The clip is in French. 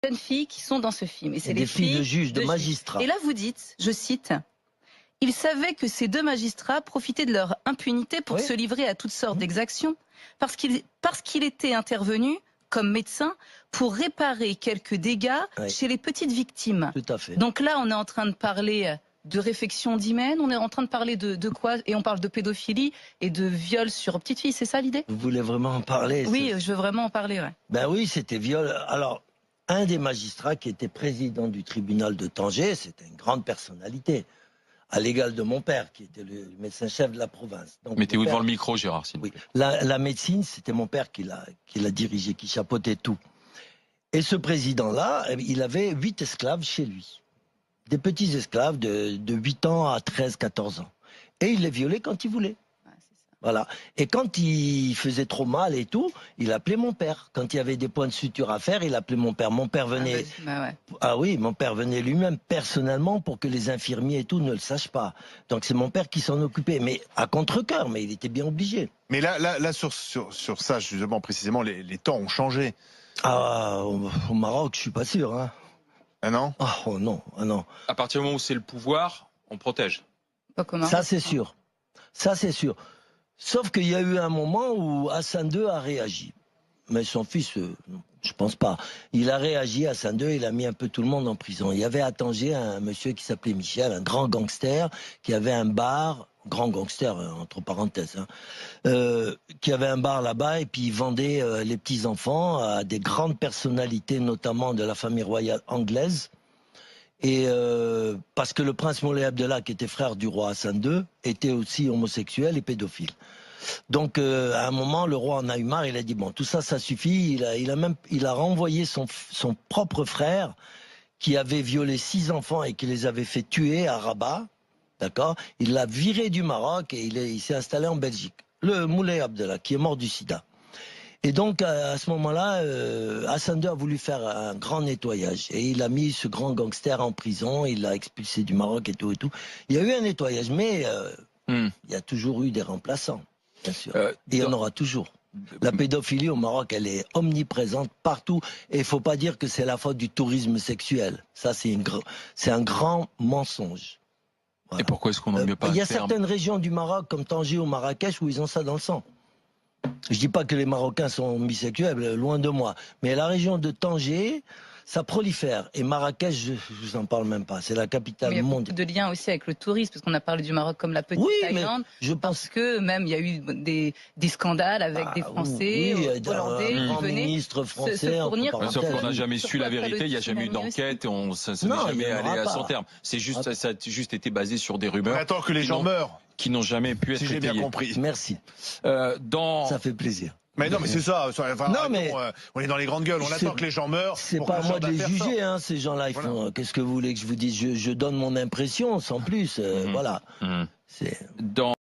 certaines filles qui sont dans ce film. Et c'est les des filles de juges, de magistrats. Et là, vous dites, je cite, « Ils savaient que ces deux magistrats profitaient de leur impunité pour se livrer à toutes sortes d'exactions, parce qu'il était intervenu comme médecin pour réparer quelques dégâts chez les petites victimes. » Tout à fait. Donc là, on est en train de parler de réfection d'hymen, on est en train de parler de quoi? Et on parle de pédophilie et de viol sur petites filles, c'est ça l'idée? Vous voulez vraiment en parler? Oui, je veux vraiment en parler, ouais. Ben oui, c'était viol. Alors, un des magistrats qui était président du tribunal de Tanger, c'était une grande personnalité, à l'égal de mon père, qui était le médecin-chef de la province. Mettez-vous devant le micro, Gérard. Oui. La médecine, c'était mon père qui l'a dirigé, qui chapeautait tout. Et ce président-là, il avait 8 esclaves chez lui. Des petits esclaves de 8 ans à 13, 14 ans. Et il les violait quand il voulait. Voilà. Et quand il faisait trop mal et tout, il appelait mon père. Quand il y avait des points de suture à faire, il appelait mon père. Mon père venait. Ah oui, mon père venait lui-même personnellement pour que les infirmiers et tout ne le sachent pas. Donc c'est mon père qui s'en occupait, mais à contre-cœur, mais il était bien obligé. Mais là sur ça, justement, précisément, les temps ont changé. Ah, au Maroc, je suis pas sûr. Hein. Ah non? Oh non, ah non. À partir du moment où c'est le pouvoir, on protège. Ça c'est sûr. Ça c'est sûr. Sauf qu'il y a eu un moment où Hassan II a réagi. Mais son fils, je pense pas. Il a réagi, Hassan II, il a mis un peu tout le monde en prison. Il y avait à Tanger un monsieur qui s'appelait Michel, un grand gangster, qui avait un bar, grand gangster, entre parenthèses, qui avait un bar là-bas et puis il vendait les petits-enfants à des grandes personnalités, notamment de la famille royale anglaise. Et parce que le prince Moulay Abdallah, qui était frère du roi Hassan II, était aussi homosexuel et pédophile. Donc à un moment, le roi en a eu marre, il a dit bon, tout ça, ça suffit. Il a renvoyé son propre frère qui avait violé 6 enfants et qui les avait fait tuer à Rabat, d'accord. Il l'a viré du Maroc et il s'est installé en Belgique. Le Moulay Abdallah, qui est mort du sida. Et donc, à ce moment-là, Hassan II a voulu faire un grand nettoyage. Et il a mis ce grand gangster en prison, il l'a expulsé du Maroc et tout et tout. Il y a eu un nettoyage, mais il y a toujours eu des remplaçants, bien sûr. Et il y en aura toujours. La pédophilie au Maroc, elle est omniprésente partout. Et il ne faut pas dire que c'est la faute du tourisme sexuel. Ça, c'est un grand mensonge. Voilà. Et pourquoi est-ce qu'on n'a mieux pas Il y a certaines régions du Maroc, comme Tanger ou Marrakech, où ils ont ça dans le sang. Je dis pas que les Marocains sont bisexuels, loin de moi. Mais la région de Tanger, ça prolifère. Et Marrakech, je vous en parle même pas. C'est la capitale mondiale. Il y a beaucoup de liens aussi avec le tourisme, parce qu'on a parlé du Maroc comme la petite Thaïlande. Je pense parce que même il y a eu des scandales avec des Français, Hollandais qui venaient ministre français, se fournir. Sauf qu'on n'a jamais su la vérité, il n'y a jamais eu d'enquête, ça n'est jamais allé à son terme. C'est juste, ça a juste été basé sur des rumeurs. Attends que les gens meurent. Qui n'ont jamais pu être étayées. Si j'ai bien compris. Merci. Ça fait plaisir. Mais non, mais c'est ça. Enfin, non, mais on est dans les grandes gueules. On attend que les gens meurent. C'est pas à moi de les juger, hein, ces gens-là. Qu'est-ce que vous voulez que je vous dise? Je donne mon impression, sans plus. Voilà.